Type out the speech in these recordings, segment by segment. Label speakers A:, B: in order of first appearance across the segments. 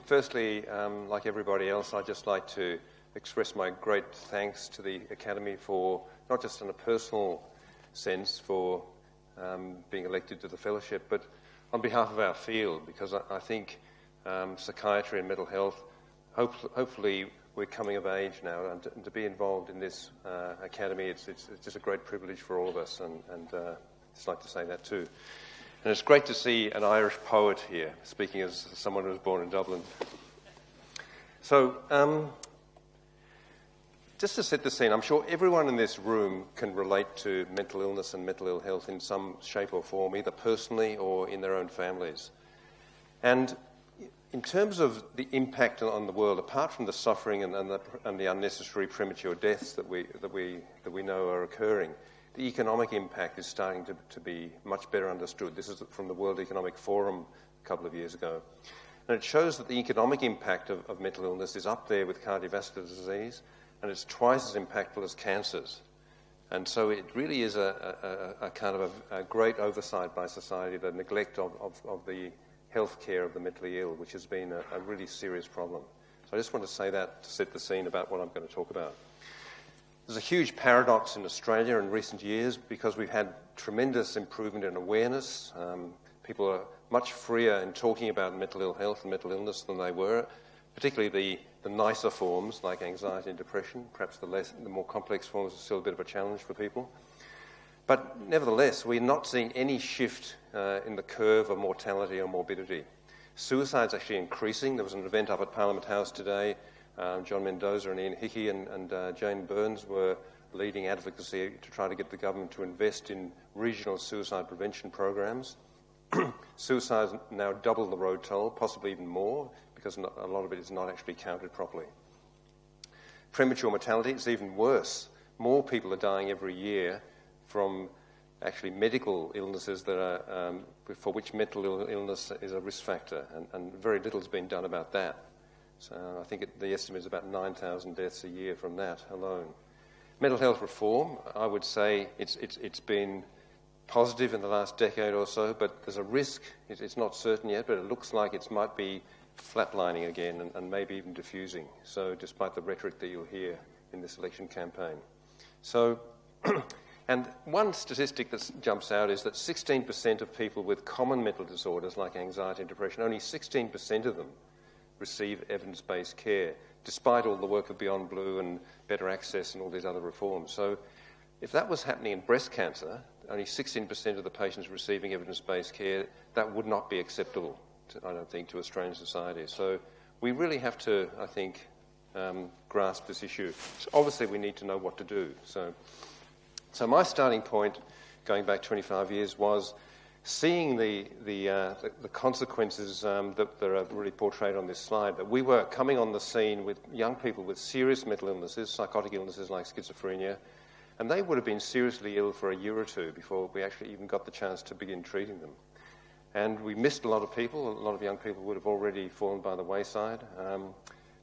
A: Firstly, like everybody else, I'd just like to express my great thanks to the Academy for, not just in a personal sense, for being elected to the fellowship, but on behalf of our field, because I think psychiatry and mental health, hopefully we're coming of age now, and to be involved in this Academy, it's just a great privilege for all of us, and just like to say that too. And it's great to see an Irish poet here, speaking as someone who was born in Dublin. So, just to set the scene, I'm sure everyone in this room can relate to mental illness and mental ill health in some shape or form, either personally or in their own families. And in terms of the impact on the world, apart from the suffering and the unnecessary premature deaths that we know are occurring, the economic impact is starting to be much better understood. This is from the World Economic Forum a couple of years ago. And it shows that the economic impact of mental illness is up there with cardiovascular disease, and it's twice as impactful as cancers. And so it really is a kind of a great oversight by society, the neglect of the health care of the mentally ill, which has been a really serious problem. So I just want to say that to set the scene about what I'm going to talk about. There's a huge paradox in Australia in recent years because we've had tremendous improvement in awareness. People are much freer in talking about mental ill health and mental illness than they were, particularly the nicer forms like anxiety and depression. Perhaps the more complex forms are still a bit of a challenge for people. But nevertheless, we're not seeing any shift in the curve of mortality or morbidity. Suicide's actually increasing. There was an event up at Parliament House today. John Mendoza and Ian Hickey and Jane Burns were leading advocacy to try to get the government to invest in regional suicide prevention programs. Suicide is now double the road toll, possibly even more, because a lot of it is not actually counted properly. Premature mortality is even worse. More people are dying every year from actually medical illnesses that are, for which mental illness is a risk factor, and very little has been done about that. So I think the estimate is about 9,000 deaths a year from that alone. Mental health reform, I would say it's been positive in the last decade or so, but there's a risk. It's not certain yet, but it looks like it might be flatlining again and maybe even diffusing. So despite the rhetoric that you'll hear in this election campaign. So, and one statistic that jumps out is that 16% of people with common mental disorders like anxiety and depression, only 16% of them receive evidence-based care, despite all the work of Beyond Blue and better access and all these other reforms. So if that was happening in breast cancer, only 16% of the patients receiving evidence-based care, that would not be acceptable, I don't think, to Australian society. So we really have to, I think, grasp this issue. So obviously, we need to know what to do. So my starting point, going back 25 years, was seeing the consequences that are really portrayed on this slide, that we were coming on the scene with young people with serious mental illnesses, psychotic illnesses like schizophrenia, and they would have been seriously ill for a year or two before we actually even got the chance to begin treating them. And we missed a lot of people. A lot of young people would have already fallen by the wayside.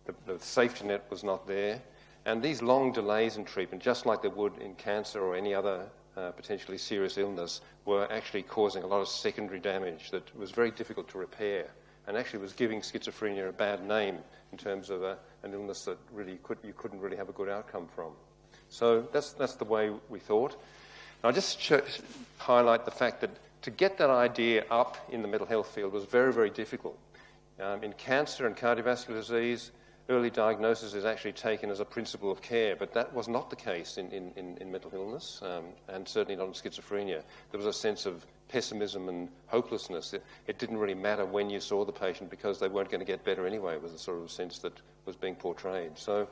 A: The safety net was not there. And these long delays in treatment, just like they would in cancer or any other potentially serious illness, were actually causing a lot of secondary damage that was very difficult to repair, and actually was giving schizophrenia a bad name in terms of an illness that really you couldn't really have a good outcome from. So that's the way we thought. And I'll just highlight the fact that to get that idea up in the mental health field was very, very difficult. In cancer and cardiovascular disease, early diagnosis is actually taken as a principle of care, but that was not the case in mental illness, and certainly not in schizophrenia. There was a sense of pessimism and hopelessness. It didn't really matter when you saw the patient because they weren't going to get better anyway, was the sort of sense that was being portrayed. So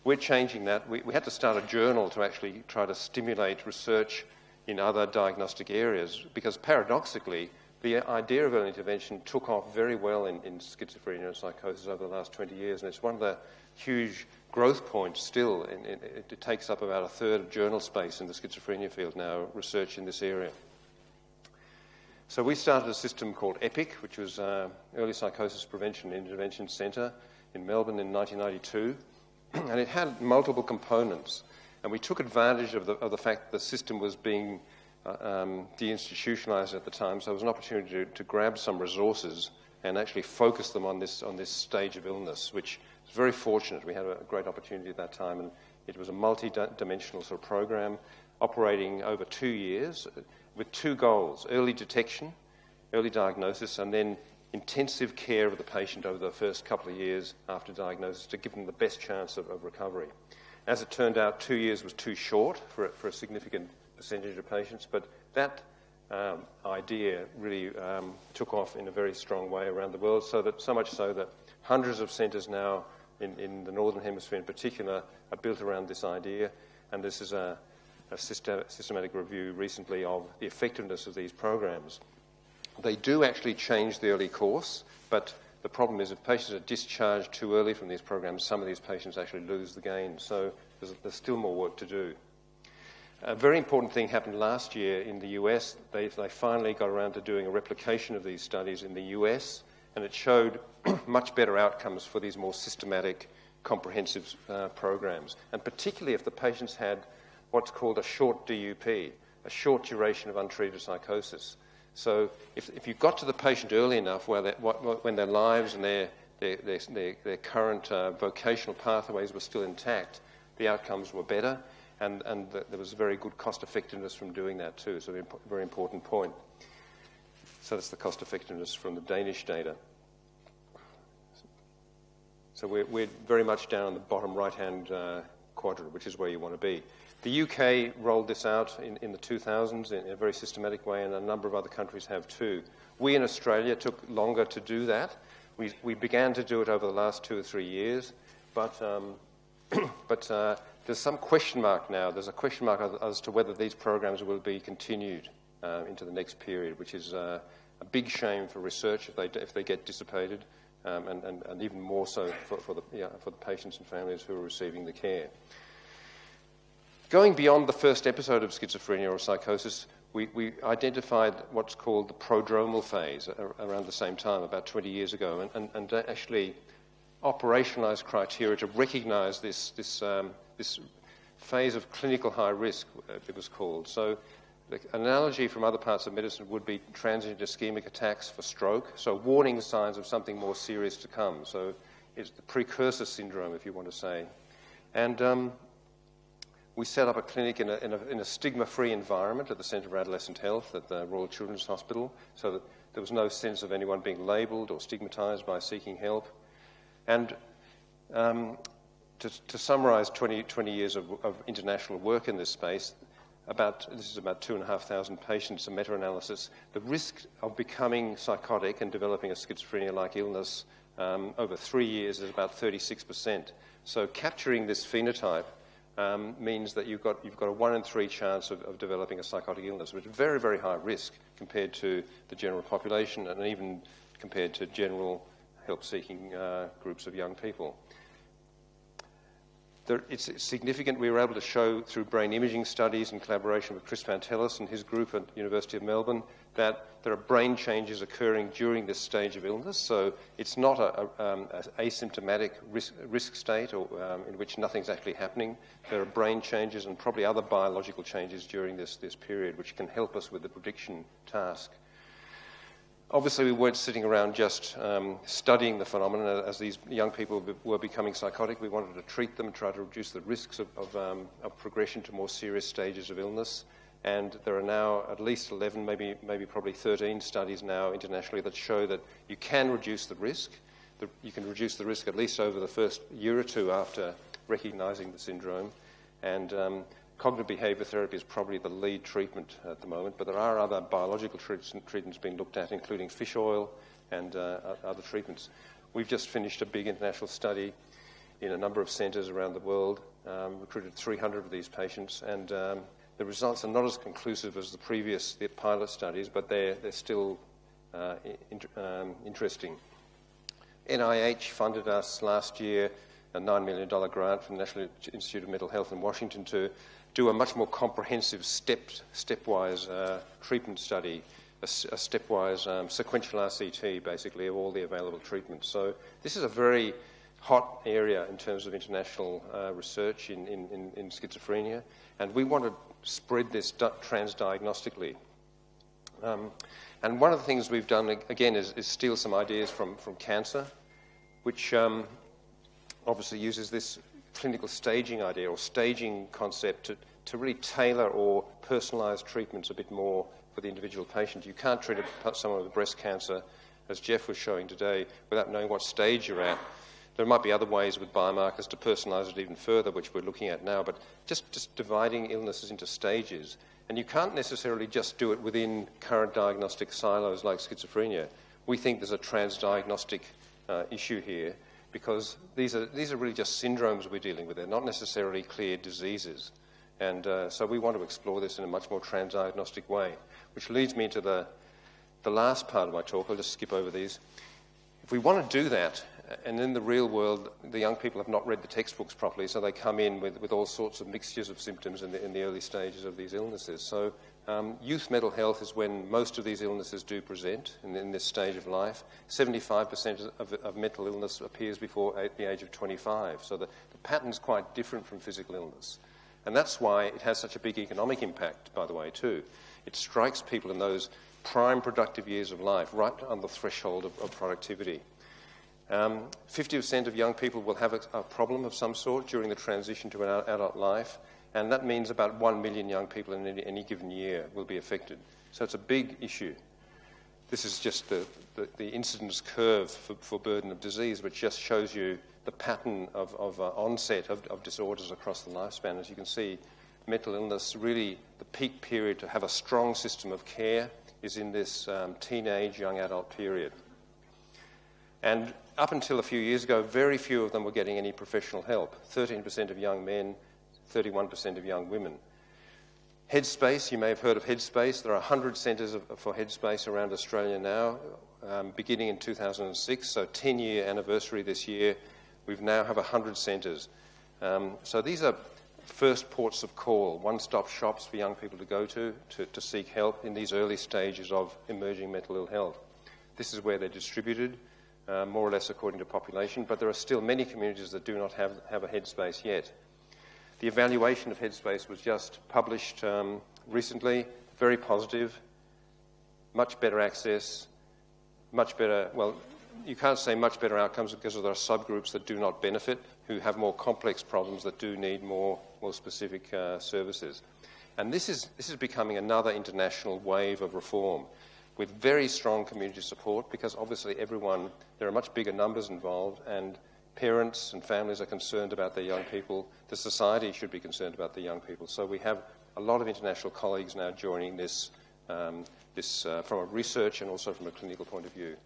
A: we're changing that. We had to start a journal to actually try to stimulate research in other diagnostic areas, because paradoxically, the idea of early intervention took off very well in schizophrenia and psychosis over the last 20 years, and it's one of the huge growth points still. It takes up about a third of journal space in the schizophrenia field now, research in this area. So we started a system called EPIC, which was Early Psychosis Prevention and Intervention Centre in Melbourne in 1992, and it had multiple components. And we took advantage of the fact that the system was being deinstitutionalised at the time, so it was an opportunity to grab some resources and actually focus them on this stage of illness, which is very fortunate. We had a great opportunity at that time, and it was a multi-dimensional sort of program operating over 2 years with 2 goals: early detection, early diagnosis, and then intensive care of the patient over the first couple of years after diagnosis to give them the best chance of recovery. As it turned out, 2 years was too short for a significant percentage of patients, but that idea really took off in a very strong way around the world, so much so that hundreds of centres now in the Northern Hemisphere in particular are built around this idea, and this is a systematic review recently of the effectiveness of these programs. They do actually change the early course, but the problem is if patients are discharged too early from these programs, some of these patients actually lose the gain, so there's still more work to do. A very important thing happened last year in the US. They finally got around to doing a replication of these studies in the US, and it showed much better outcomes for these more systematic, comprehensive programs, and particularly if the patients had what's called a short DUP, a short duration of untreated psychosis. So if you got to the patient early enough when their lives and their current vocational pathways were still intact, the outcomes were better, and there was very good cost effectiveness from doing that too. So a very important point. So that's the cost effectiveness from the Danish data. So we're very much down on the bottom right-hand quadrant, which is where you want to be. The UK rolled this out in the 2000s in a very systematic way, and a number of other countries have too. We in Australia took longer to do that. We began to do it over the last 2 or 3 years, but there's some question mark now. There's a question mark as to whether these programs will be continued into the next period, which is a big shame for research if they get dissipated, and even more so for the patients and families who are receiving the care. Going beyond the first episode of schizophrenia or psychosis, we identified what's called the prodromal phase around the same time, about 20 years ago, and actually operationalized criteria to recognize this phase of clinical high risk, it was called. So the analogy from other parts of medicine would be transient ischemic attacks for stroke, so warning signs of something more serious to come. So it's the precursor syndrome, if you want to say. And we set up a clinic in a stigma-free environment at the Centre for Adolescent Health at the Royal Children's Hospital, so that there was no sense of anyone being labelled or stigmatised by seeking help. And to summarise 20 years of international work in this space, this is about 2,500 patients, a meta-analysis. The risk of becoming psychotic and developing a schizophrenia-like illness over 3 years is about 36%. So capturing this phenotype means that you've got a 1 in 3 chance of developing a psychotic illness, which is very, very high risk compared to the general population and even compared to general help-seeking groups of young people. It's significant. We were able to show through brain imaging studies in collaboration with Chris Vantelis and his group at the University of Melbourne that there are brain changes occurring during this stage of illness. So it's not an asymptomatic risk state or in which nothing's actually happening. There are brain changes and probably other biological changes during this period which can help us with the prediction task. Obviously, we weren't sitting around just studying the phenomenon. As these young people were becoming psychotic, we wanted to treat them and try to reduce the risks of progression to more serious stages of illness. And there are now at least 11, maybe probably 13 studies now internationally that show that you can reduce the risk. You can reduce the risk at least over the first year or two after recognising the syndrome. And cognitive behaviour therapy is probably the lead treatment at the moment, but there are other biological treatments being looked at, including fish oil and other treatments. We've just finished a big international study in a number of centres around the world, recruited 300 of these patients, and the results are not as conclusive as the pilot studies, but they're still interesting. NIH funded us last year a $9 million grant from the National Institute of Mental Health in Washington to do a much more comprehensive stepwise treatment study, a stepwise sequential RCT, basically, of all the available treatments. So this is a very hot area in terms of international research in schizophrenia, and we want to spread this transdiagnostically. And one of the things we've done, again, is steal some ideas from cancer, which obviously uses this clinical staging idea or staging concept to really tailor or personalise treatments a bit more for the individual patient. You can't treat someone with breast cancer, as Jeff was showing today, without knowing what stage you're at. There might be other ways with biomarkers to personalise it even further, which we're looking at now, but just dividing illnesses into stages. And you can't necessarily just do it within current diagnostic silos like schizophrenia. We think there's a transdiagnostic issue here, because these are really just syndromes we're dealing with. They're not necessarily clear diseases. And so we want to explore this in a much more transdiagnostic way, which leads me to the last part of my talk. I'll just skip over these. If we want to do that, and in the real world, the young people have not read the textbooks properly, so they come in with all sorts of mixtures of symptoms in the early stages of these illnesses. So youth mental health is when most of these illnesses do present in this stage of life. 75% of mental illness appears before the age of 25. So the pattern's quite different from physical illness. And that's why it has such a big economic impact, by the way, too. It strikes people in those prime productive years of life, right on the threshold of productivity. 50% of young people will have a problem of some sort during the transition to an adult life, and that means about 1 million young people in any given year will be affected. So it's a big issue. This is just the incidence curve for burden of disease, which just shows you the pattern of onset of disorders across the lifespan. As you can see, mental illness, really the peak period to have a strong system of care is in this teenage, young adult period. And up until a few years ago, very few of them were getting any professional help. 13% of young men, 31% of young women. Headspace, you may have heard of Headspace. There are 100 centres for Headspace around Australia now, beginning in 2006, so 10-year anniversary this year. We now have 100 centres. So these are first ports of call, one-stop shops for young people to go to seek help in these early stages of emerging mental ill health. This is where they're distributed, more or less according to population, but there are still many communities that do not have a Headspace yet. The evaluation of Headspace was just published recently, very positive, much better access, much better, well, you can't say much better outcomes because there are subgroups that do not benefit, who have more complex problems that do need more specific services. And this is becoming another international wave of reform with very strong community support, because obviously there are much bigger numbers involved, and parents and families are concerned about their young people. The society should be concerned about the young people. So we have a lot of international colleagues now joining this from a research and also from a clinical point of view.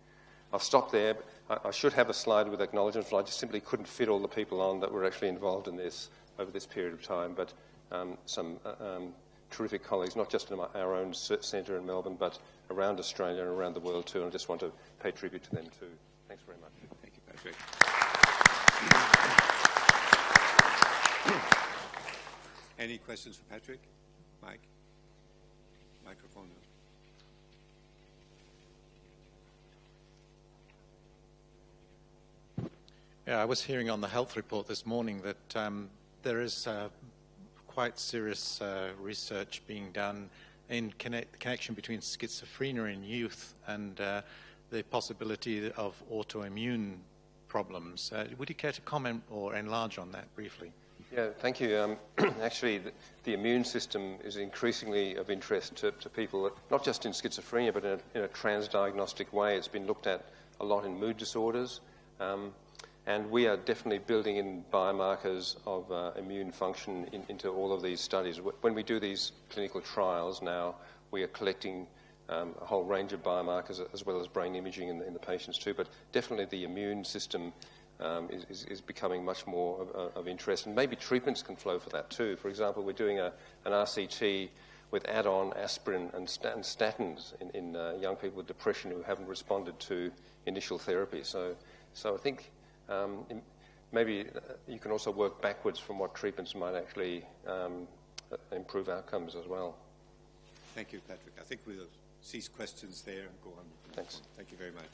A: I'll stop there. I should have a slide with acknowledgements, but I just simply couldn't fit all the people on that were actually involved in this over this period of time. But some terrific colleagues, not just in our own centre in Melbourne, but around Australia and around the world too. And I just want to pay tribute to them too. Thanks very much.
B: Thank you, Patrick. Any questions for Patrick? Mike? Microphone.
C: Yeah, I was hearing on the health report this morning that there is quite serious research being done in connection between schizophrenia in youth and the possibility of autoimmune problems. Would you care to comment or enlarge on that briefly?
A: Yeah, thank you. Actually, the immune system is increasingly of interest to people, not just in schizophrenia, but in a transdiagnostic way. It's been looked at a lot in mood disorders. And we are definitely building in biomarkers of immune function into all of these studies. When we do these clinical trials now, we are collecting a whole range of biomarkers as well as brain imaging in the patients too. But definitely the immune system is becoming much more of interest. And maybe treatments can flow for that too. For example, we're doing an RCT with add-on aspirin and statins in young people with depression who haven't responded to initial therapy. So I think maybe you can also work backwards from what treatments might actually improve outcomes as well.
B: Thank you, Patrick. I think we'll cease questions there and go on.
A: Thanks.
B: Thank you very much.